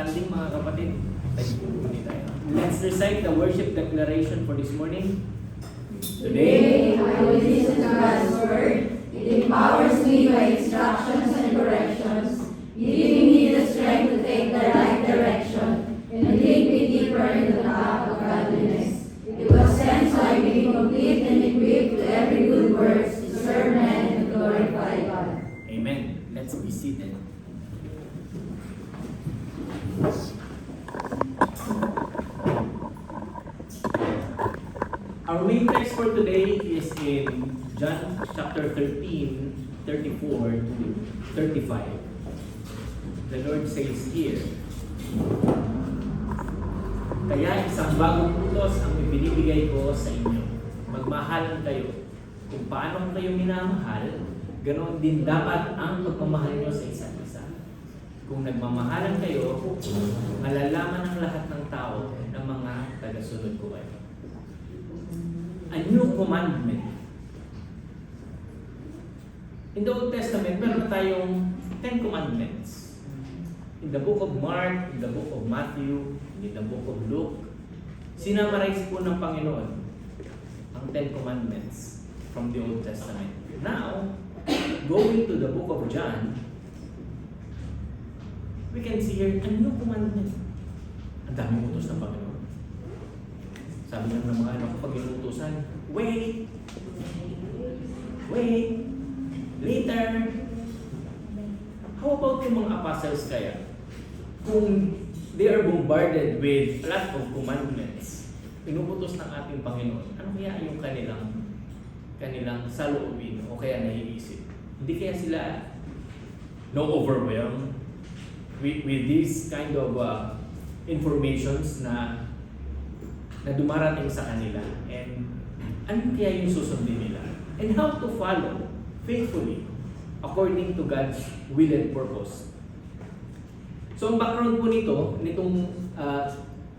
standing mga kapatid. Let's recite the worship declaration for this morning. Today, I will listen to God's word. It empowers me by instructions and corrections, giving me the strength to take the right direction and lead me deeper in the path of godliness. It was sent so I may be complete and equipped to every good work to serve men and to glorify God. Amen. Let's be seated. Our main text for today is in John chapter 13, 34 to 35. The Lord says here, "Kaya isang bagong utos ang ibinibigay ko sa inyo. Magmahalan kayo. Kung paano kayo minamahal, ganoon din dapat ang pagmamahal nyo sa isa't isa. Kung nagmamahalan kayo, malalaman ng lahat ng tao na mga tagasunod ko kayo." A new commandment. In the Old Testament, meron tayong 10 commandments. In the book of Mark, in the book of Matthew, in the book of Luke, sinamarize po ng Panginoon ang 10 commandments from the Old Testament. Now, going to the book of John, we can see here a new commandment. Ang daming utos ng Panginoon. Sabi ng mga anak ko pag inuutosan, wait, later. How about yung mga apostles kaya? Kung they are bombarded with a lot of commandments, inuutos ng ating Panginoon, ano kaya yung kanilang saloobin o kaya naiisip? Hindi kaya sila overwhelmed with these kind of informations na dumarating sa kanila, and ano kaya yung susundin nila, and how to follow faithfully according to God's will and purpose. So ang background po nitong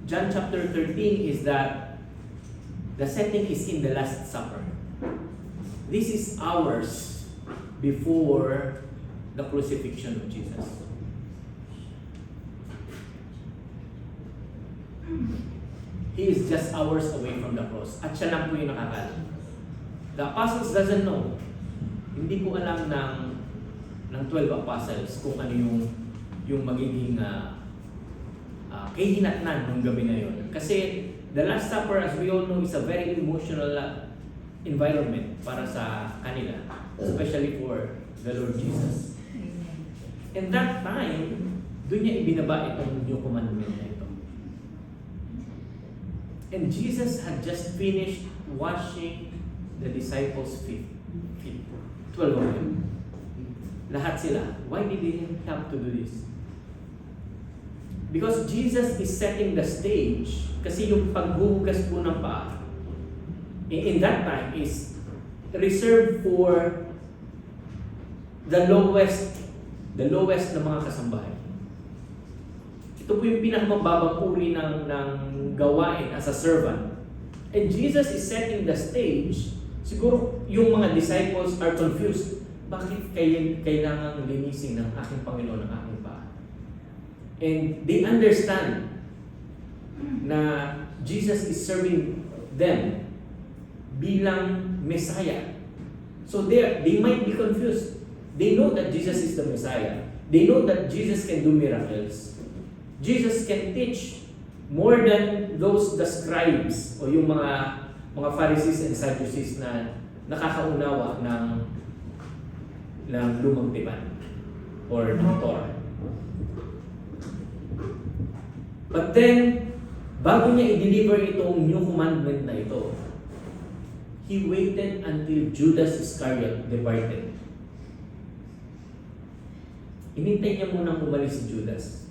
John chapter 13 is that the setting is in the Last Supper. This is hours before the crucifixion of Jesus. He is just hours away from the cross. At siya lang po yung nakakaalam. The apostles doesn't know. Hindi po alam ng 12 apostles kung ano yung magiging kahinatnan ng gabi na yun. Kasi the Last Supper, as we all know, is a very emotional environment para sa kanila. Especially for the Lord Jesus. And that time, doon niya ibinaba itong new commandment na ito. And Jesus had just finished washing the disciples' feet. 12 of them. Lahat sila. Why did he have to do this? Because Jesus is setting the stage. Kasi yung paghuhugas po ng paa, in that time, is reserved for the lowest na mga kasambahay. Ito po yung pinakamababang uri ng gawain as a servant. And Jesus is setting the stage. Siguro yung mga disciples are confused. Bakit kailangang linisin ng aking Panginoon ang aking paa? And they understand na Jesus is serving them bilang Messiah. So they might be confused. They know that Jesus is the Messiah. They know that Jesus can do miracles. Jesus can teach more than the scribes o yung mga Pharisees and Sadducees na nakakaunawa ng lumang tipan or ng Torah. But then, bago niya i-deliver itong new commandment na ito, He waited until Judas Iscariot departed. Inintay niya munang umalis si Judas.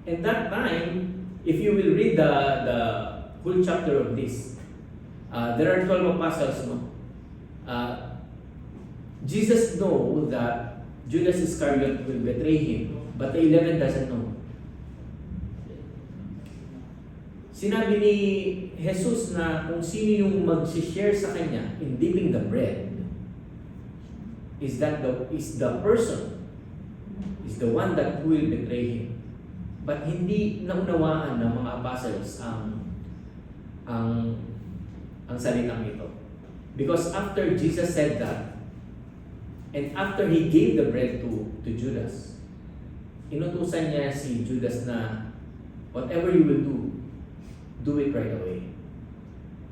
And that time, if you will read the whole chapter of this, there are 12 apostles, no? Jesus knows that Judas Iscariot will betray him, but the 11 doesn't know. Sinabi ni Jesus na kung sino yung mag-share sa kanya in dipping the bread, is the person, is the one that will betray him. But hindi naunawaan ng mga apostles ang salitang ito. Because after Jesus said that, and after He gave the bread to Judas, inutusan niya si Judas na whatever you will do it right away.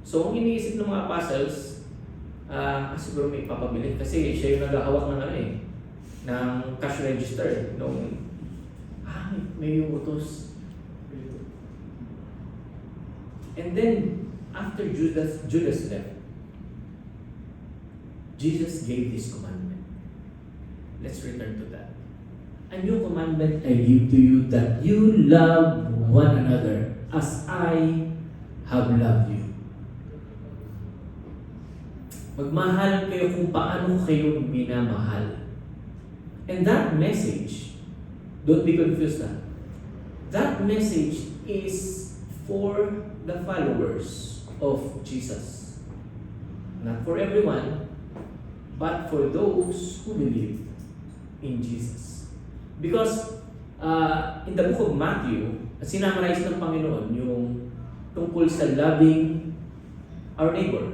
So, ang iniisip ng mga apostles, siguro may papabili kasi siya yung naghahawak ng ng cash register. May utos. And then, after Judas left, Jesus gave this commandment. Let's return to that. A new commandment I give to you, that you love one another as I have loved you. Magmahal kayo kung paano kayo minamahal. And that message, don't be confused that message is for the followers of Jesus. Not for everyone, but for those who believe in Jesus. Because in the book of Matthew, sinamarize ng Panginoon yung tungkol sa loving our neighbor.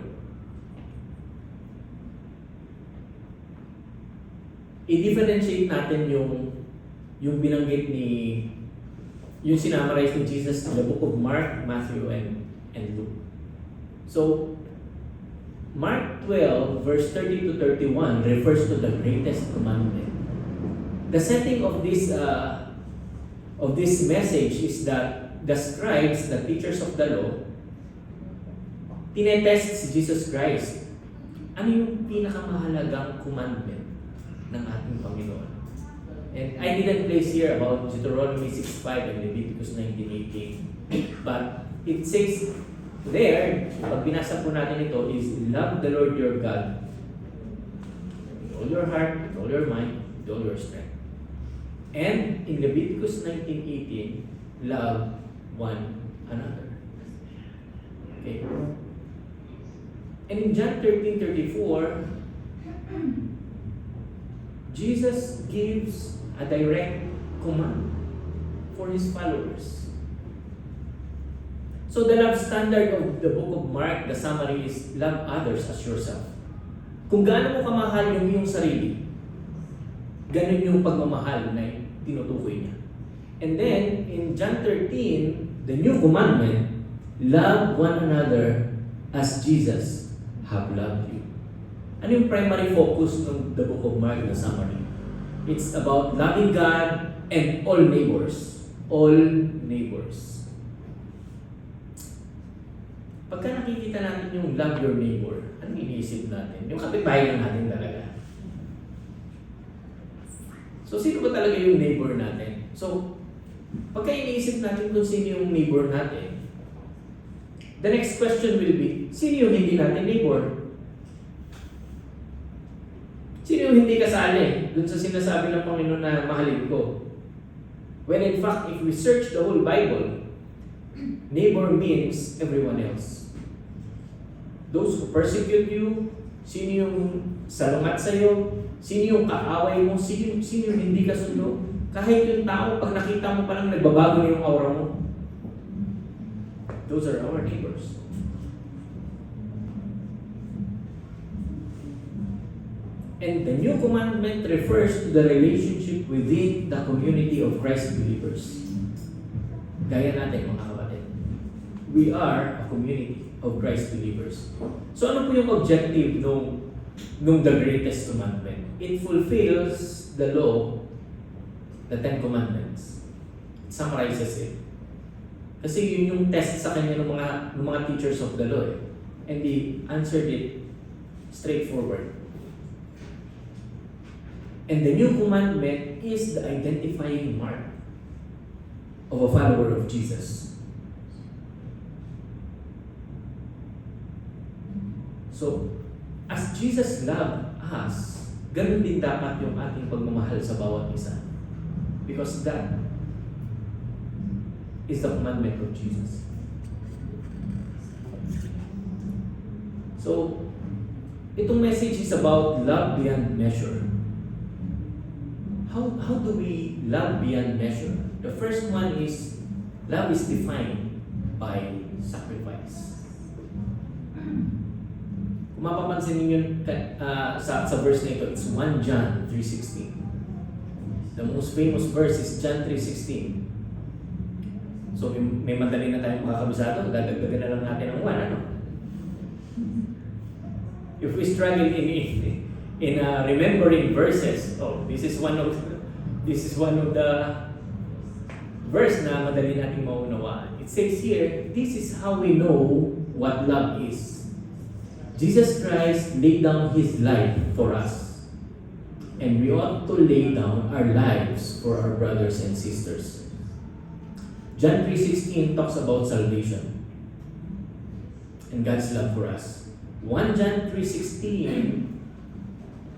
I-differentiate natin yung binanggit yung sinamarize ni Jesus in the book of Mark, Matthew, and Luke. So, Mark 12, verse 30 to 31 refers to the greatest commandment. The setting of this message is that the scribes, the teachers of the law, tinetest si Jesus Christ. Ano yung pinakamahalagang commandment ng ating Panginoon? And I didn't place here about Deuteronomy 6:5 and Leviticus 19:18. But it says there, pag binasa po natin ito, is love the Lord your God with all your heart, with all your mind, with all your strength. And in Leviticus 19:18, love one another. Okay. And in John 13:34, Jesus gives a direct command for His followers. So the love standard of the book of Mark, the summary is love others as yourself. Kung gaano mo kamahal yung iyong sarili, ganun yung pagmamahal na tinutukoy niya. And then, in John 13, the new commandment, love one another as Jesus have loved you. Ano yung primary focus ng the book of Mark, the summary? It's about loving God and all neighbors. All neighbors. Pagka nakikita natin yung love your neighbor, ano iniisip natin? Yung kapitbahay lang natin talaga. So, sino ba talaga yung neighbor natin? So, pagka iniisip natin kung sino yung neighbor natin, the next question will be, sino yung hindi natin neighbor? Sino yung hindi kasali dun sa sinasabi ng Panginoon na mahalin ko? When in fact, if we search the whole Bible, neighbor means everyone else. Those who persecute you, sino yung salungat sa'yo, sino yung kaaway mo, sino yung hindi kasundo. Kahit yung tao, pag nakita mo palang nagbabago na yung aura mo. Those are our neighbors. And the new commandment refers to the relationship within the community of Christ believers. Gaya natin mga kapatid. We are a community of Christ believers. So ano po yung objective nung the greatest commandment? It fulfills the law, the 10 commandments. It summarizes it. Kasi yun yung test sa kanya ng mga teachers of the law. And they answered it straightforward. And the new commandment is the identifying mark of a follower of Jesus. So, as Jesus loved us, ganun din dapat yung ating pagmamahal sa bawat isa. Because that is the commandment of Jesus. So, itong message is about love beyond measure. how do we love beyond measure? The first one is, love is defined by sacrifice. Kung mapapansin ninyo sa verse na ito, it's 1 John 3:16. The most famous verse is John 3:16. So may madali na tayong makakabisado, dadagdagan na lang natin ng 1, ano? If we struggle in remembering verses, this is one of the verse na madali nating maunawaan. It says here, this is how we know what love is. Jesus Christ laid down His life for us, and we ought to lay down our lives for our brothers and sisters. John 3:16 talks about salvation and God's love for us. 1 John 3:16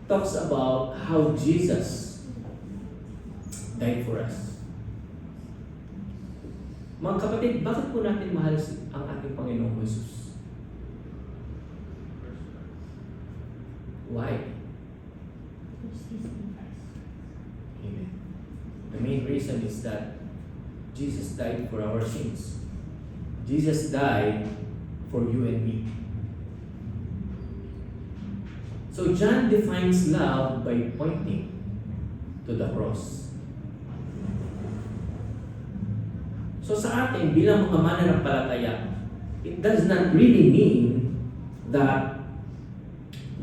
talks about how Jesus died for us. Mga kapatid, bakit po natin mahal ang ating Panginoong Jesus? Why? Amen. The main reason is that Jesus died for our sins. Jesus died for you and me. So John defines love by pointing to the cross. So sa atin, bilang mga mananampalataya, it does not really mean that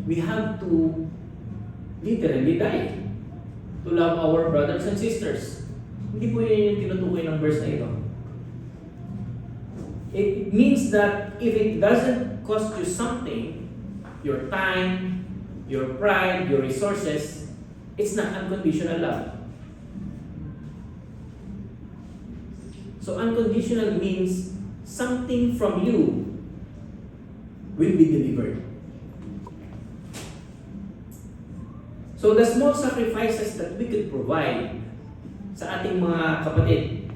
we have to literally die to love our brothers and sisters. Hindi po yun yung tinutukoy ng verse na ito. It means that if it doesn't cost you something, your time, your pride, your resources, it's not unconditional love. So unconditional means something from you will be delivered. So the small sacrifices that we could provide sa ating mga kapatid,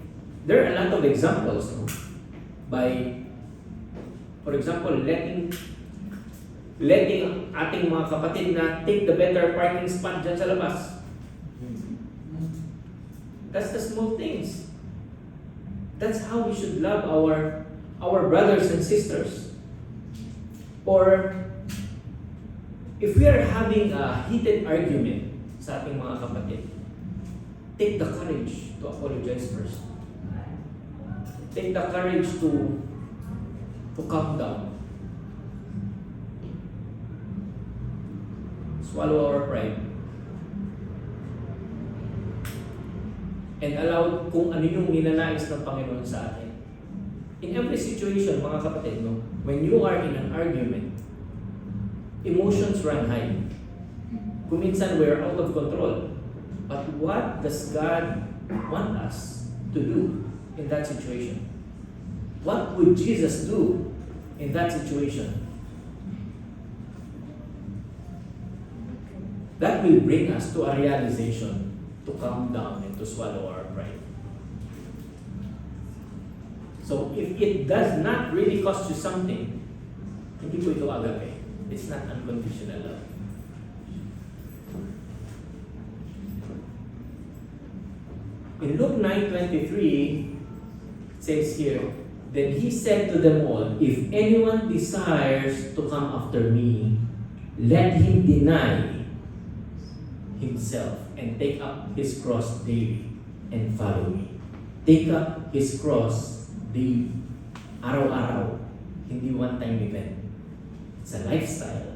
there are a lot of examples, no? By, for example, letting ating mga kapatid na take the better parking spot dyan sa labas. That's the small things. That's how we should love our brothers and sisters. Or if we are having a heated argument sa ating mga kapatid, take the courage to apologize first. Take the courage to calm down. Swallow our pride. And allow kung ano yung ninanais ng Panginoon sa atin. In every situation, mga kapatid, no, when you are in an argument, emotions run high. Kung minsan we're out of control. But what does God want us to do in that situation? What would Jesus do in that situation? That will bring us to a realization to calm down and to swallow our pride. So if it does not really cost you something, hindi po ito agape. It's not unconditional love. In Luke 9:23, it says here, then He said to them all, if anyone desires to come after me, let him deny himself and take up his cross daily and follow me. Take up his cross daily, araw-araw, hindi one-time event. It's a lifestyle.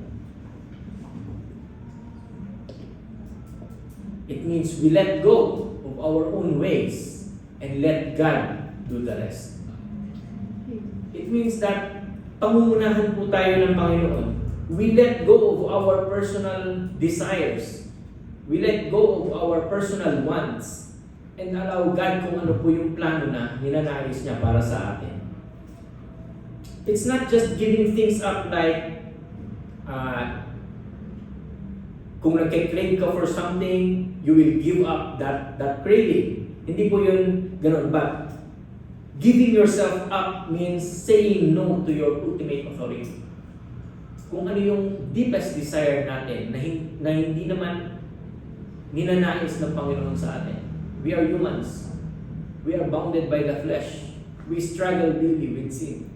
It means we let go of our own ways and let God do the rest. It means that pangungunahan po tayo ng Panginoon. We let go of our personal desires. We let go of our personal wants and allow God kung ano po yung plano na ninanais niya para sa atin. It's not just giving things up like kung nagka-crave ka for something, you will give up that craving. Hindi po yun ganun. But giving yourself up means saying no to your ultimate authority. Kung ano yung deepest desire natin na hindi naman ninanais ng Panginoon sa atin. We are humans. We are bounded by the flesh. We struggle daily with sin.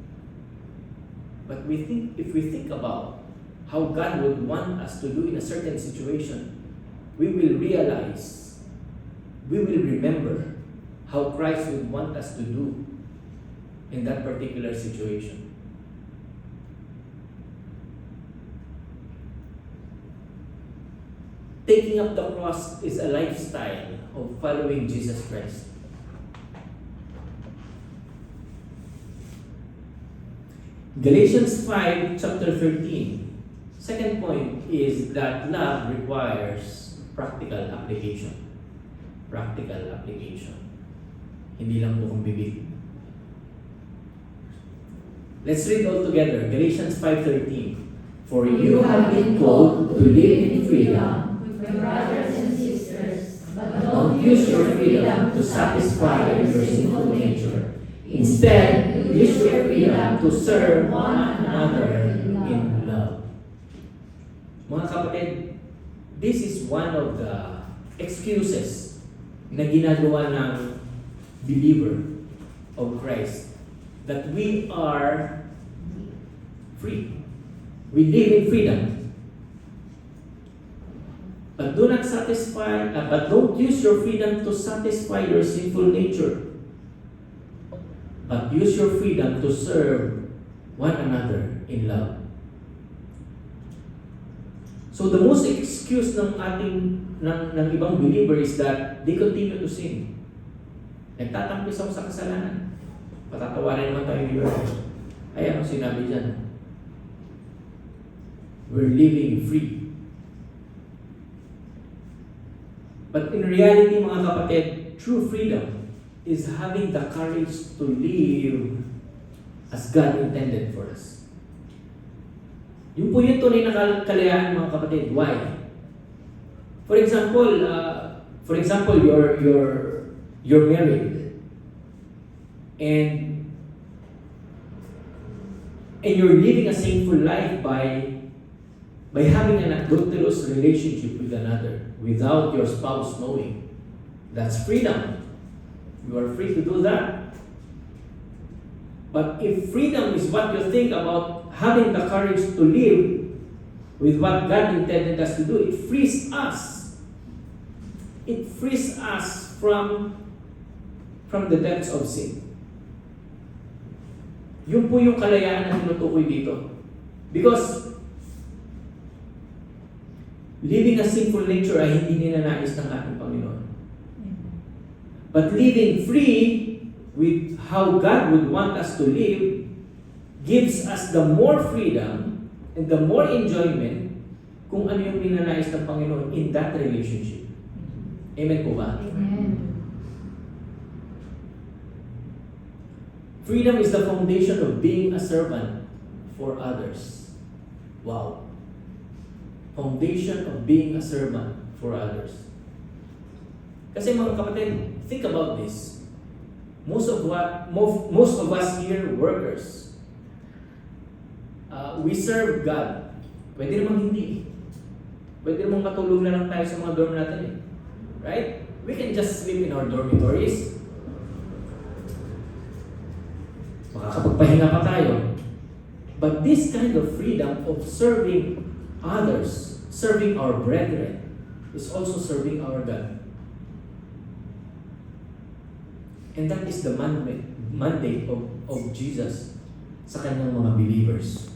But if we think about how God would want us to do in a certain situation, we will realize, we will remember how Christ would want us to do in that particular situation. Taking up the cross is a lifestyle of following Jesus Christ. Galatians 5, chapter 13. Second point is that love requires practical application. Practical application. Hindi lang bukong bibig. Let's read all together. Galatians 5:13. For you have been called to live in freedom, brothers and sisters, but don't use your freedom to satisfy your sinful nature. Instead, use your freedom to serve one another in love. Mga kapatid, this is one of the excuses na ginagawa ng believer of Christ, that we are free. We live in freedom. But do not but don't use your freedom to satisfy your sinful nature. But use your freedom to serve one another in love. So the most excuse ng ibang believer is that they continue to sin. Nagtatampis ako sa kasalanan. Patatawarin naman tayo ni Lord. Ay, ano sinabi dyan? We're living free. But in reality, mga kapatid, true freedom is having the courage to live as God intended for us. Yung po yung tunay na kalayaan, mga kapatid. Why? For example, you're married, and you're living a sinful life by having an adulterous relationship with another without your spouse knowing. That's freedom. You are free to do that. But if freedom is what you think about having the courage to live with what God intended us to do, it frees us. It frees us from the depths of sin. Yun po yung kalayaan na tinutukoy dito. Because living a sinful nature ay hindi ninanais ng ating Panginoon. But living free with how God would want us to live gives us the more freedom and the more enjoyment kung ano yung ninanais ng Panginoon in that relationship. Amen po ba? Amen. Freedom is the foundation of being a servant for others. Wow. Foundation of being a servant for others. Kasi mga kapatid, think about this. Most of us here, workers, we serve God. Pwede namang hindi. Pwede namang matulog na lang tayo sa mga dorm natin eh. Right? We can just sleep in our dormitories. Makakapagpahinga pa tayo. But this kind of freedom of serving others, serving our brethren, is also serving our God. And that is the mandate of Jesus sa kanyang mga believers.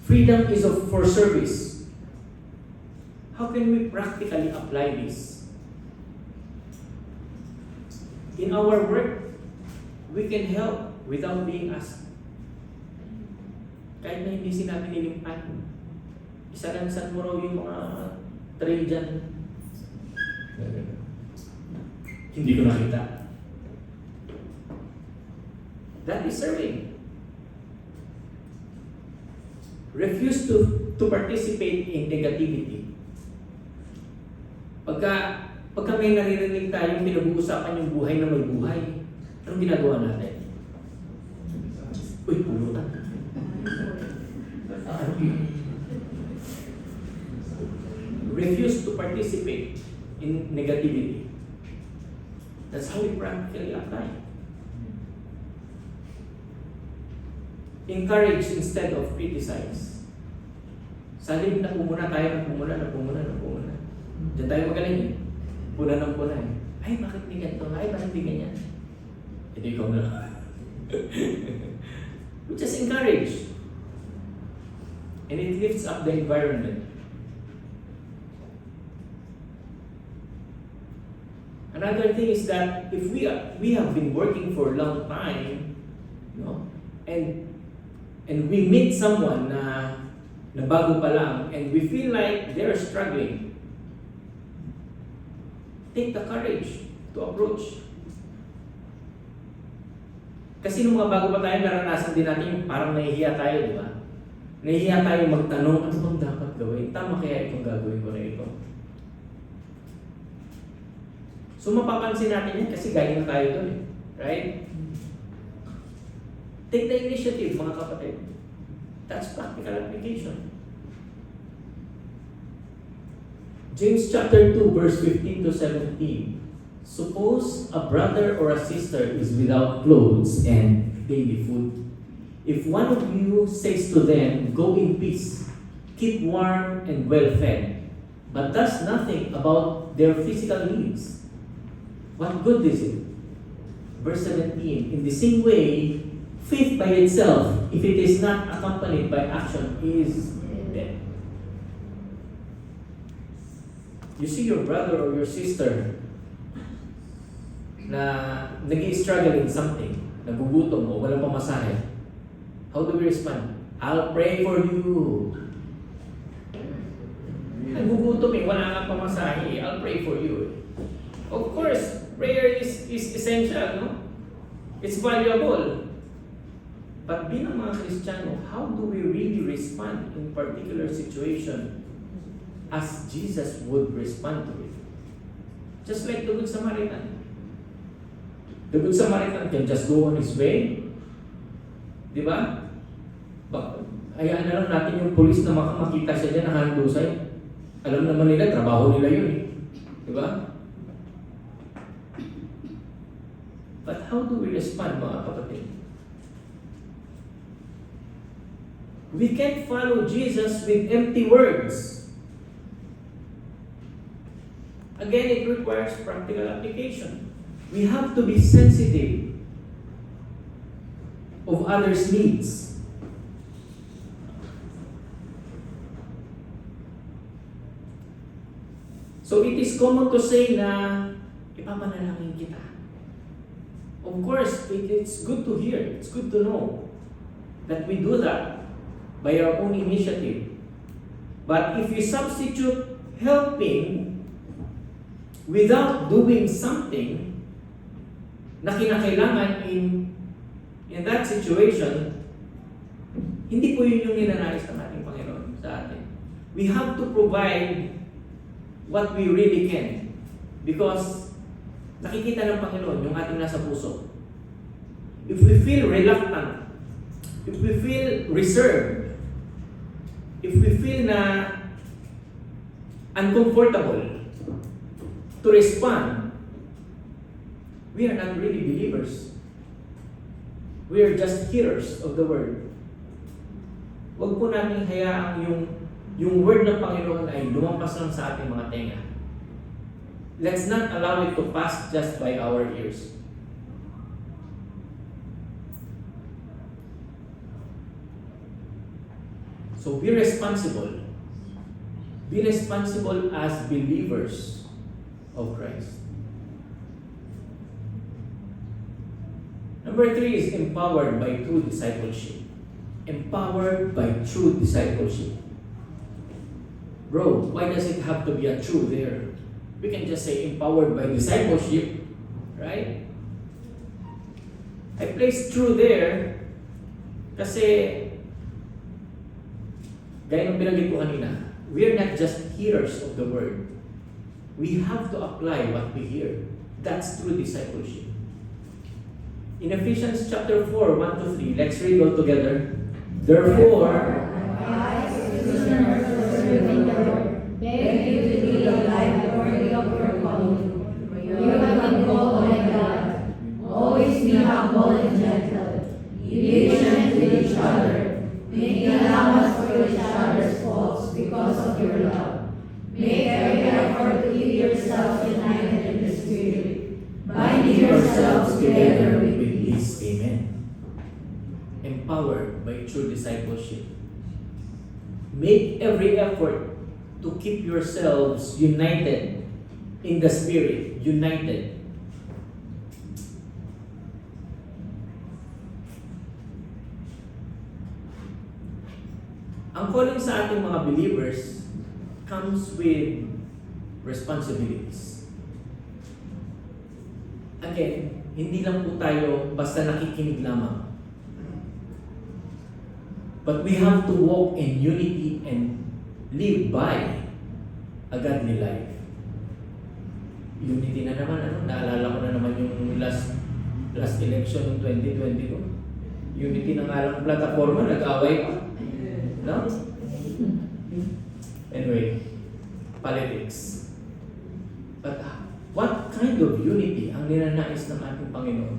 Freedom is for service. How can we practically apply this? In our work, we can help without being asked. Kahit na hindi sinabi nilimpan. Isa-lansan mo raw yung mga tray dyan. Hindi ko nakita. That is serving. Refuse to participate in negativity. Pagka may naririnig tayong pinag-uusapan yung buhay na may buhay, anong ginagawa natin? Uy, pulutan. Refuse to participate. in negativity. That's how we practically apply. Encourage instead of criticize. Sa halip na pumuna tayo, na pumuna. Diyan tayo magaling eh. Puna ng puna eh. Ay, bakit di ganito? Ay, bakit di ganyan? Ito ikaw na. We just encourage. And it lifts up the environment. Another thing is that if we have been working for a long time, you know, and we meet someone na bago pa lang, and we feel like they're struggling, take the courage to approach. Kasi nung mga bago pa tayo, naranasan din natin yung parang nahihiya tayo, di ba? Nahihiya tayo magtanong, ano bang dapat gawin? Tama kaya itong gagawin ko na ito? So mapapansin natin yan kasi galing na tayo doon eh. Right? Take the initiative, mga kapatid. That's practical application. James chapter 2, verse 15 to 17. Suppose a brother or a sister is without clothes and daily food. If one of you says to them, go in peace, keep warm and well fed, but does nothing about their physical needs, what good is it? Verse 17, in the same way, faith by itself, if it is not accompanied by action, is dead. You see your brother or your sister na nag-i-struggle in something, nagugutom o walang pamasahe, how do we respond? I'll pray for you. Nagugutom eh, wala nga pamasahe, I'll pray for you. Of course, prayer is essential, no? It's valuable. But bilang mga Kristiyano, how do we really respond in particular situation as Jesus would respond to it? Just like the Good Samaritan. The Good Samaritan can just go on his way. Di ba? Hayaan na lang natin yung pulis na makita siya dyan nakahandusay. Alam naman nila, trabaho nila yun eh. Di ba? But how do we respond, mga kapatid? We can't follow Jesus with empty words. Again, it requires practical application. We have to be sensitive of others' needs. So it is common to say na ipapanalangin kita. Of course, it's good to hear, it's good to know that we do that by our own initiative. But if we substitute helping without doing something na kinakailangan in that situation, hindi po yun yung ninanais ng ating Panginoon sa atin. We have to provide what we really can because nakikita ng Panginoon yung ating nasa puso. If we feel reluctant, if we feel reserved, if we feel na uncomfortable to respond, we are not really believers. We are just hearers of the word. Huwag po namin hayaang yung word ng Panginoon ay lumampas lang sa ating mga tenga. Let's not allow it to pass just by our ears. So be responsible. Be responsible as believers of Christ. Number 3 is empowered by true discipleship. Empowered by true discipleship. Bro, why does it have to be a true there? We can just say empowered by discipleship, right? I place true there kasi gaya ng binanggit ko kanina, we are not just hearers of the word. We have to apply what we hear. That's true discipleship. In Ephesians chapter 4, 1 to 3, let's read all together. Therefore, I, prisoners of the Lord, beg you to live a life worthy of your empowered by true discipleship. Make every effort to keep yourselves united in the Spirit, united. Ang calling sa ating mga believers comes with responsibilities. Again, hindi lang po tayo basta nakikinig lamang. But we have to walk in unity and live by a godly life. Unity na naman, naalala ko na naman yung last election ng 2022. Unity na nga lang plataforma, nag-away pa. No? Anyway, politics. But what kind of unity ang ninanais ng ating Panginoon?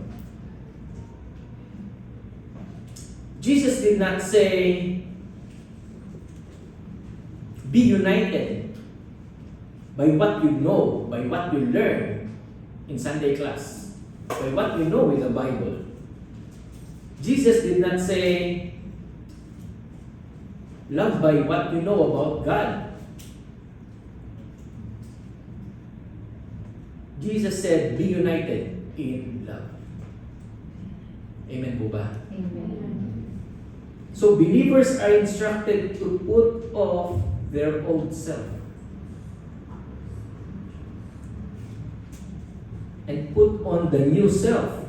Jesus did not say, be united by what you know, by what you learn in Sunday class, by what you know in the Bible. Jesus did not say, love by what you know about God. Jesus said, be united in love. Amen po ba? Amen. So believers are instructed to put off their old self and put on the new self,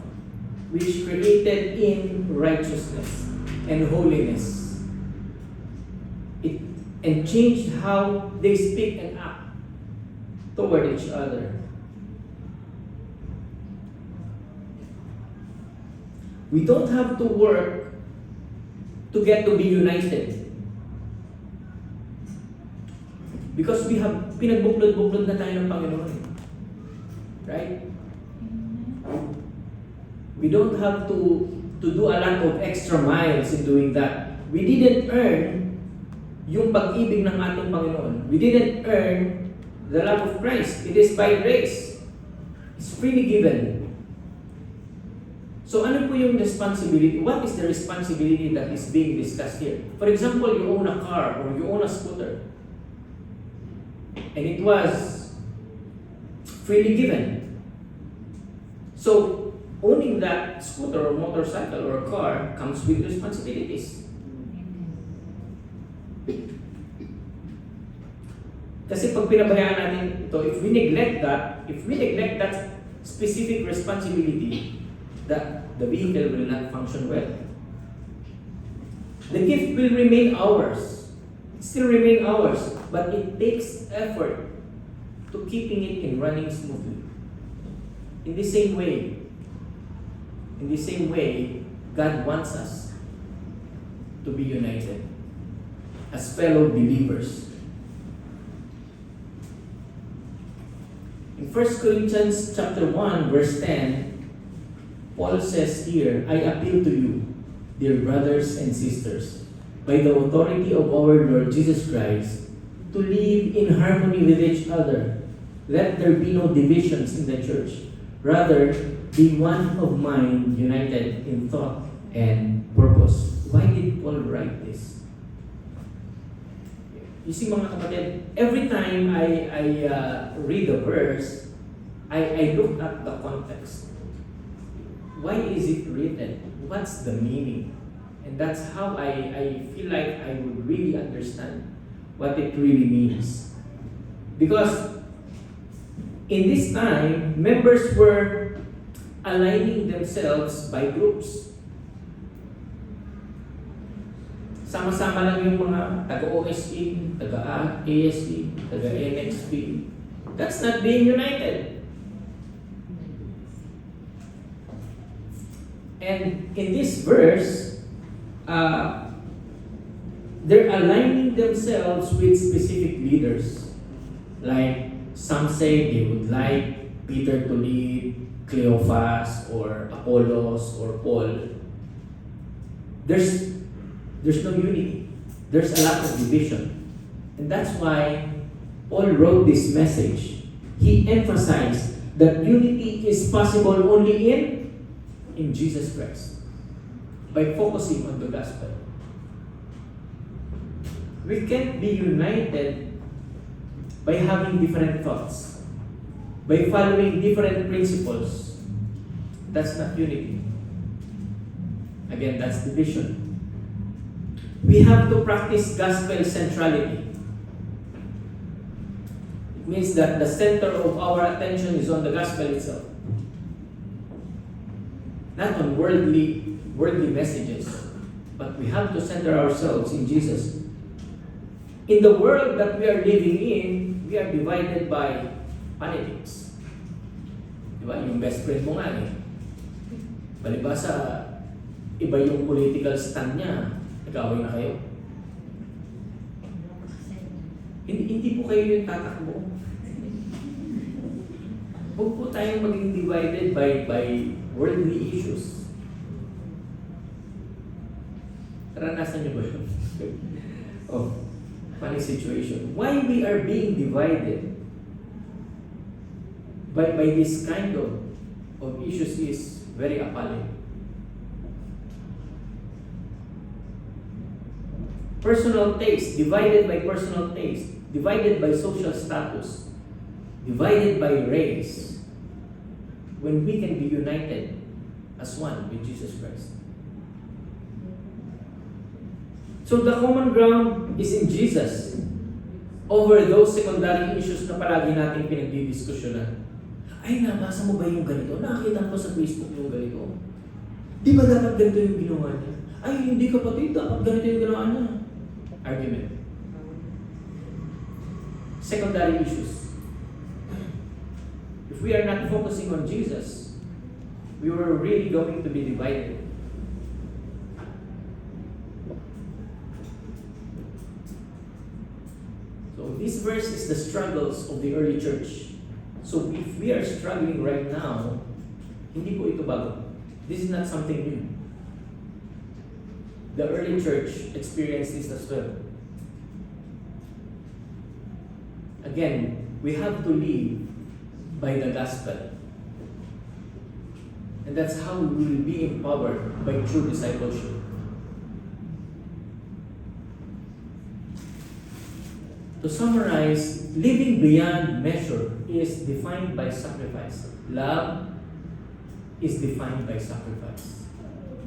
which created in righteousness and holiness. And changed how they speak and act toward each other. We don't have to work to get to be united. Because we have pinagbuklod-buklod na tayo ng Panginoon. Right? We don't have to do a lot of extra miles in doing that. We didn't earn yung pag-ibig ng ating Panginoon. We didn't earn the love of Christ. It is by grace. It's freely given. So ano po yung responsibility? What is the responsibility that is being discussed here? For example, you own a car or you own a scooter. And it was freely given. So, owning that scooter or motorcycle or car comes with responsibilities. Kasi pag pinabayaan natin ito, if we neglect that specific responsibility, the vehicle will not function well. The gift will remain ours. It still remain ours, but it takes effort to keeping it in running smoothly. In the same way, God wants us to be united as fellow believers. In 1 Corinthians chapter 1, verse 10, Paul says here, I appeal to you, dear brothers and sisters, by the authority of our Lord Jesus Christ, to live in harmony with each other. Let there be no divisions in the church. Rather, be one of mind, united in thought and purpose. Why did Paul write this? You see, mga kapatid, every time I read the verse, I look at the context. Why is it written? What's the meaning? And that's how I feel like I would really understand what it really means. Because in this time, members were aligning themselves by groups. Sama-sama lang yung mga taga-OSE, taga-ASE, taga-NXP. That's not being united. And in this verse, they're aligning themselves with specific leaders. Like some say they would like Peter to lead, Cleophas or Apollos or Paul. There's no unity. There's a lot of division. And that's why Paul wrote this message. He emphasized that unity is possible only in Jesus Christ. by focusing on the gospel. We can't be united by having different thoughts, by following different principles. That's not unity. Again, that's division. We have to practice gospel centrality. It means that the center of our attention is on the gospel itself, not on worldly messages, but we have to center ourselves in Jesus. In the world that we are living in, we are divided by politics. Diba? Yung best friend mo nga eh. Balibasa, iba yung political stand niya, nag-away na kayo. Hindi po kayo yung tatakbo. Huwag po tayong maging divided by worldly issues. Naranasan niyo ba yun? Oh, funny situation. Why we are being divided by this kind of issues is very appalling. Personal taste, divided by personal taste, divided by social status, divided by race, when we can be united as one with Jesus Christ. So the common ground is in Jesus over those secondary issues na palagi nating pinagdidiskusyonan. Ay, nabasa mo ba yung ganito? Nakakita ko sa Facebook yung ganito. Di ba dapat ganito yung ginawa niya? Ay, hindi kapatid, dapat ganito yung ginawa niya. Argument. Secondary issues. If we are not focusing on Jesus, we were really going to be divided. So this verse is the struggles of the early church. So if we are struggling right now, hindi po ito bago. This is not something new. The early church experienced this as well. Again, we have to live by the gospel. And that's how we will be empowered by true discipleship. To summarize, living beyond measure is defined by sacrifice. Love is defined by sacrifice.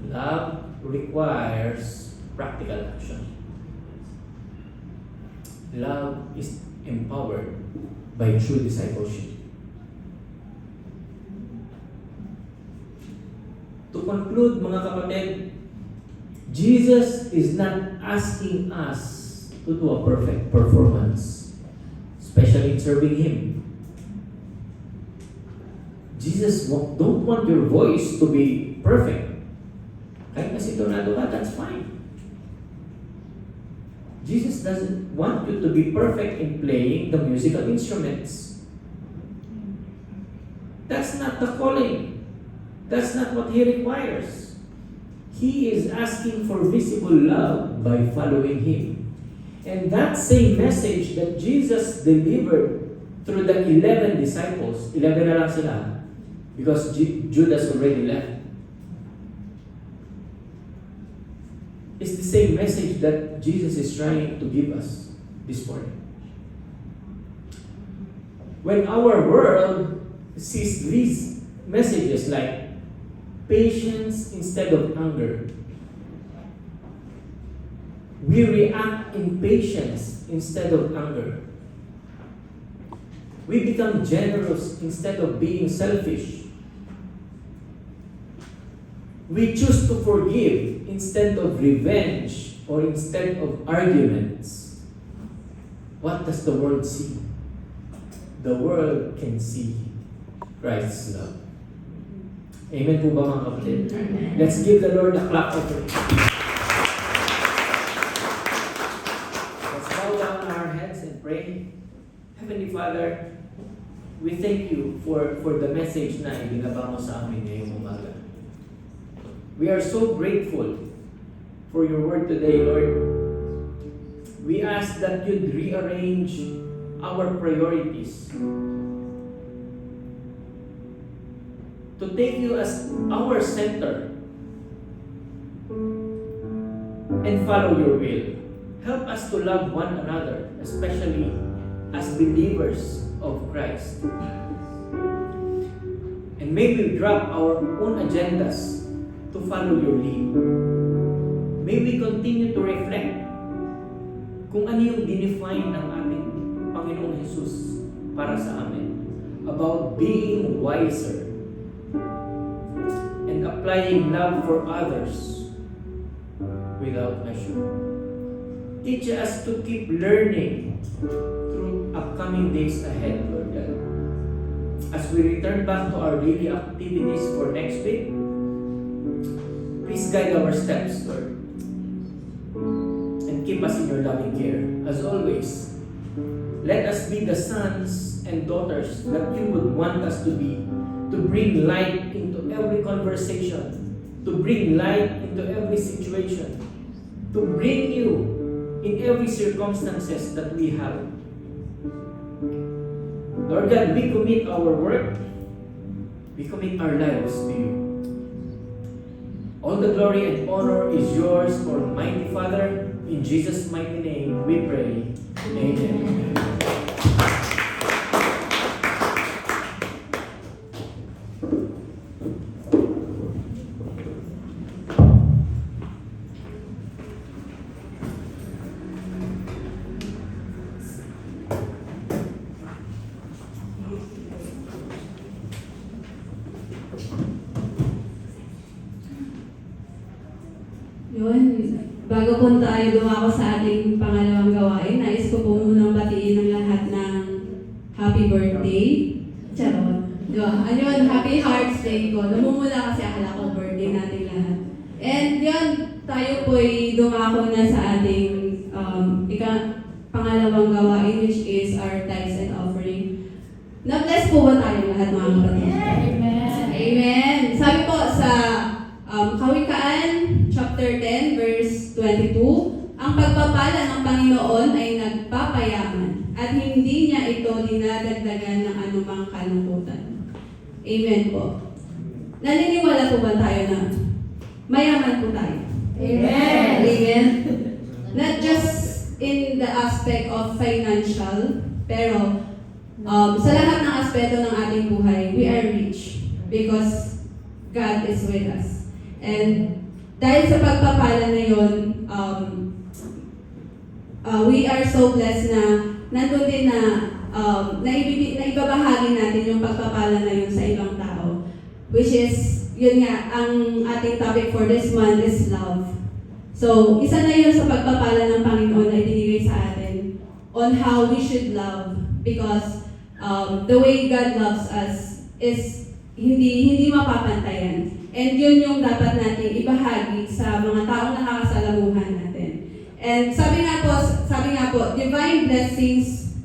Love requires practical action. Love is empowered by true discipleship. To conclude, mga kapatid, Jesus is not asking us to do a perfect performance, especially in serving Him. Jesus don't want your voice to be perfect. Kahit nasitonado ka, that's fine. Jesus doesn't want you to be perfect in playing the musical instruments. That's not the calling. That's not what He requires. He is asking for visible love by following Him. And that same message that Jesus delivered through the 11 disciples, 11 na lang sila, because Judas already left, is the same message that Jesus is trying to give us this morning. When our world sees these messages like patience instead of anger, we react in patience instead of anger. We become generous instead of being selfish. We choose to forgive instead of revenge or instead of arguments. What does the world see? The world can see Christ's love. Amen po ba mga kapatid? Let's give the Lord a clap offering. Let's bow down our heads and pray. Heavenly Father, we thank you for the message na ibinaba mo sa amin ngayong umaga. We are so grateful for your word today, Lord. We ask that you'd rearrange our priorities to take you as our center and follow your will. Help us to love one another, especially as believers of Christ. And may we drop our own agendas to follow your lead. May we continue to reflect kung ano yung dinefine ng ating Panginoong Jesus para sa amin about being wiser and applying love for others without measure. Teach us to keep learning through upcoming days ahead, Lord God. As we return back to our daily activities for next week, please guide our steps, Lord. And keep us in your loving care. As always, let us be the sons and daughters that you would want us to be, to bring light into every conversation, to bring light into every situation, to bring you in every circumstances that we have. Lord God, we commit our work, we commit our lives to you. All the glory and honor is yours, Almighty Father. In Jesus' mighty name we pray. Amen. Yun, bago po tayo dumako sa ating pangalawang gawain, nais ko po munang batiin ng lahat ng happy birthday. Charot. Diba? Ayun, happy Hearts Day ko. Namumula kasi akala ko birthday natin lahat. And yun, tayo po'y dumako na sa ating pangalawang gawain, which is our tithes and offering. Na-bless po ba tayo lahat, mga kapatid? Amen. Amen. Sabi po sa Kawikaan, chapter 10, verse 22, ang pagpapala ng Panginoon ay nagpapayaman at hindi niya ito dinadagdagan ng anumang kalungkutan. Amen po. Naniniwala po ba tayo na mayaman po tayo? Amen. Amen. Not just in the aspect of financial, pero sa lahat ng aspeto ng ating buhay, we are rich because God is with us. And dahil sa pagpapala na yun, we are so blessed na nandun din na naibabahagi natin yung pagpapala na yun sa ibang tao. Which is, yun nga, ang ating topic for this month is love. So, isa na yun sa pagpapala ng Panginoon na ibinigay sa atin on how we should love. Because the way God loves us is hindi mapapantayan. And yun yung dapat natin ibahagi sa mga taong nakakasalamuhan natin. And sabi nga po, divine blessings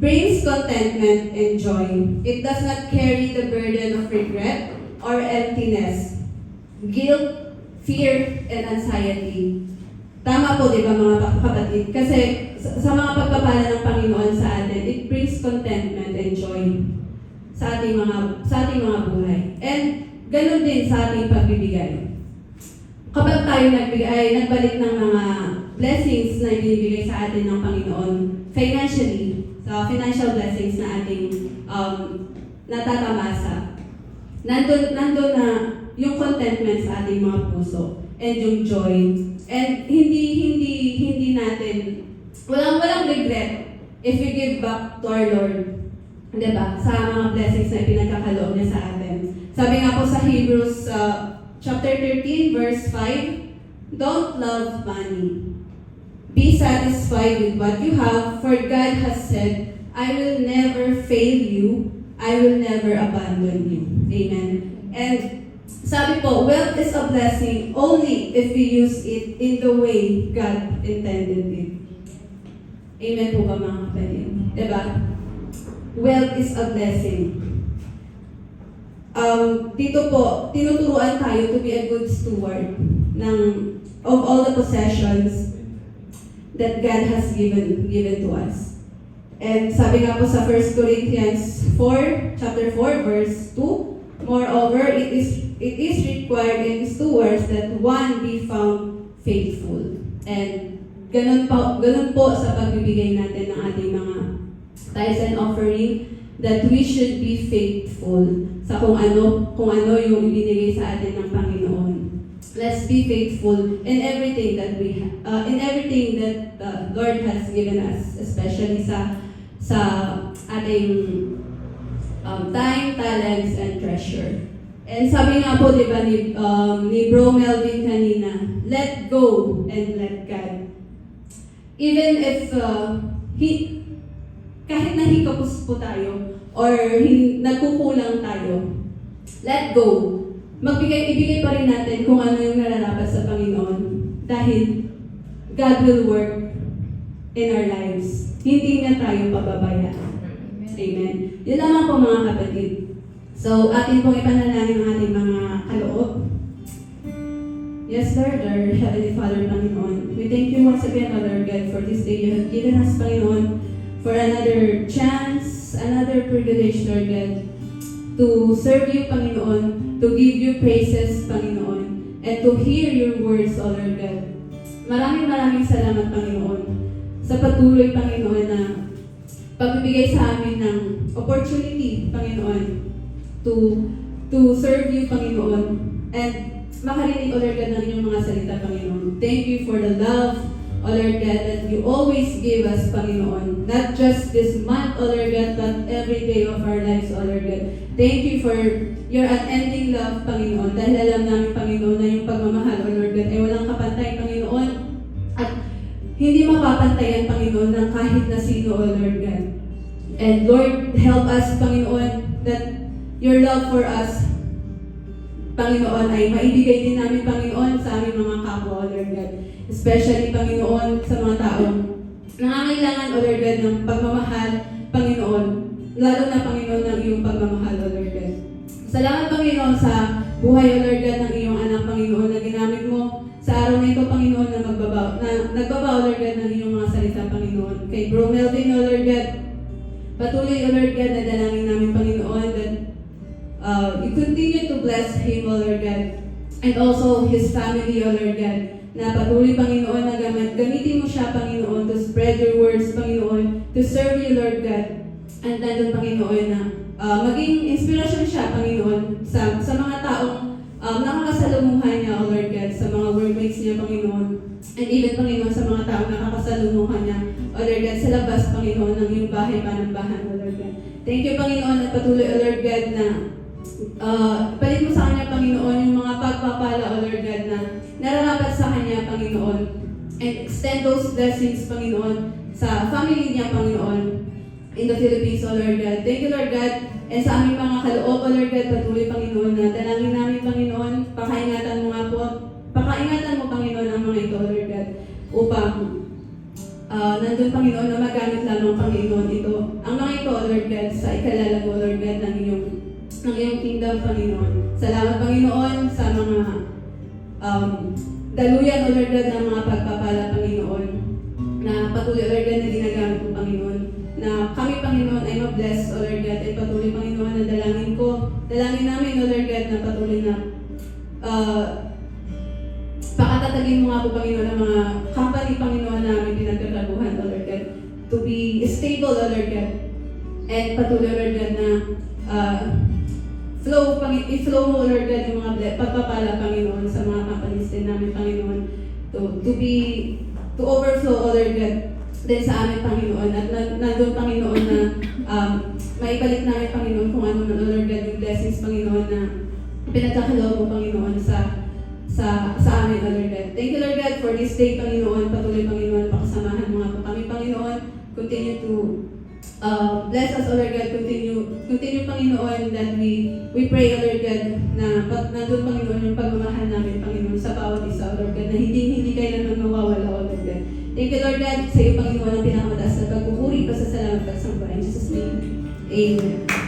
brings contentment and joy. It does not carry the burden of regret or emptiness, guilt, fear, and anxiety. Tama po, di ba mga kapatid? Kasi sa mga pagpapala ng Panginoon sa atin, it brings contentment and joy sa ating mga buhay. And ganun din sa ating pagbibigay. Kapag tayo nagbalik ng mga blessings na ibinibigay sa atin ng Panginoon financially, sa financial blessings na ating natatamasa, nandun na yung contentment sa ating mga puso and yung joy. And hindi natin, walang regret if we give back to our Lord. Diba? Sa mga blessings na pinagkakaloob niya sa atin. Sabi nga po sa Hebrews chapter 13 verse 5, don't love money. Be satisfied with what you have, for God has said, I will never fail you, I will never abandon you. Amen. And sabi po, wealth is a blessing only if we use it in the way God intended it. Amen po ba mga kapatid? Diba? Wealth is a blessing. Dito po, tinuturuan tayo to be a good steward of all the possessions that God has given to us. And sabi nga po sa 1 Corinthians 4, chapter 4, verse 2, moreover, it is required in stewards that one be found faithful. And ganun po sa pagbibigay natin ng ating mga tithes and offering, that we should be faithful sa kung ano yung ibinigay sa atin ng Panginoon. Let's be faithful in everything that Lord has given us, especially sa ating time, talents, and treasure. And sabi nga po, di ba, ni Bro Melvin kanina, let go and let God. Even if kahit nahikapos po tayo or nagkukulang tayo, let go. Ibigay pa rin natin kung ano yung nararapat sa Panginoon dahil God will work in our lives. Hindi niya tayo pababayaan. Amen. Yun lamang po mga kapatid. So, atin pong ipanalangin ang ating mga kaloob. Yes, Lord, our Heavenly Father, Panginoon. We thank you once again, O Lord God, for this day you have given us, Panginoon, for another chance, another privilege, Lord God, to serve you, Panginoon, to give you praises, Panginoon, and to hear your words, O Lord God. Maraming salamat, Panginoon, sa patuloy, Panginoon, na pagbibigay sa amin ng opportunity, Panginoon, to serve you, Panginoon, and makarinig, O Lord God, ng inyong mga salita, Panginoon. Thank you for the love, O Lord God, that you always give us, Panginoon. Not just this month, O Lord God, but every day of our lives, O Lord God. Thank you for your unending love, Panginoon. Dahil alam namin, Panginoon, na yung pagmamahal, O Lord God, ay walang kapantay, Panginoon. At hindi mapapantayan, Panginoon, ng kahit na sino, O Lord God. And Lord, help us, Panginoon, that your love for us, Panginoon, ay maibigay din namin, Panginoon, sa aming mga kapwa, O Lord God. Especially, Panginoon, sa mga taong nangangailangan, O Lord God, ng pagmamahal, Panginoon. Lalo na, Panginoon, ng iyong pagmamahal, O Lord God. Salamat, Panginoon, sa buhay, O Lord God, ng iyong anak, Panginoon, na ginamit mo sa araw na ito, Panginoon, na nagbaba, O Lord God, ng iyong mga salita, Panginoon. Kay Bro Melvin, O Lord God, patuloy, O Lord God, na dalangin namin, Panginoon, that you continue to bless him, O Lord God, and also his family, O Lord God, na patuloy, Panginoon, na gamitin mo siya, Panginoon, to spread your words, Panginoon, to serve you, Lord God, and nandun, Panginoon, na maging inspirasyon siya, Panginoon, sa mga taong nakakasalumuhan niya, O Lord God, sa mga workmates niya, Panginoon, and even, Panginoon, sa mga taong nakakasalumuhan niya, O Lord God, sa labas, Panginoon, ng iyong bahay, panambahan, O Lord God. Thank you, Panginoon, at patuloy, O Lord God, na palit mo sa kanya, Panginoon, yung mga pagpapala, O Lord God, na nararapat sa kanya, Panginoon, and extend those blessings, Panginoon, sa family niya, Panginoon, in the Philippines, O Lord God. Thank you, Lord God, and sa aming mga kaloob, O Lord God, patuloy, Panginoon, na dalangin namin, Panginoon, pakaingatan mo nga po, pakaingatan mo, Panginoon, ang mga ito, O Lord God, upang nandun, Panginoon, na magamit lamang, Panginoon, ito. Ang mga ito, O Lord God, sa ikalalago, O Lord God, ng iyong kingdom, Panginoon. Salamat, Panginoon, sa mga daluyan, O Lord God, ng mga pagpapala, Panginoon, na patuloy, O Lord God, na ginagamit mo, Panginoon, na kami, Panginoon, ay ma-bless, O Lord God, ay patuloy, Panginoon, na dalangin namin, O Lord God, na patuloy na pakatatagin mo nga po, Panginoon, ang mga company, Panginoon, na aming pinagkakabuhan, O Lord God, to be stable, O Lord God, and patuloy, O Lord God, na i-flow mo, Lord God, yung mga pagpapala, Panginoon, sa mga companies din namin, Panginoon, to overflow, O Lord God, din sa amin, Panginoon, at nandun, Panginoon, na maibalik namin, Panginoon, kung ano, Lord God, yung blessings, Panginoon, na pinagkakaloob mo, Panginoon, sa amin, O Lord God. Thank you, Lord God, for this day, Panginoon, patuloy, Panginoon, pakasamahan mo nga po kami, Panginoon, continue to bless us, O Lord God, continue, Panginoon, that we pray, O Lord God, na nandun, Panginoon, yung pagmamahal namin, Panginoon, sa bawat isa, O Lord God, na hindi kailanman mawawala, O Lord God. Thank you, Lord God, sa iyo, Panginoon, ang pinakamataas na pagpupuri, pasasalamat at samba. In Jesus' name, Amen.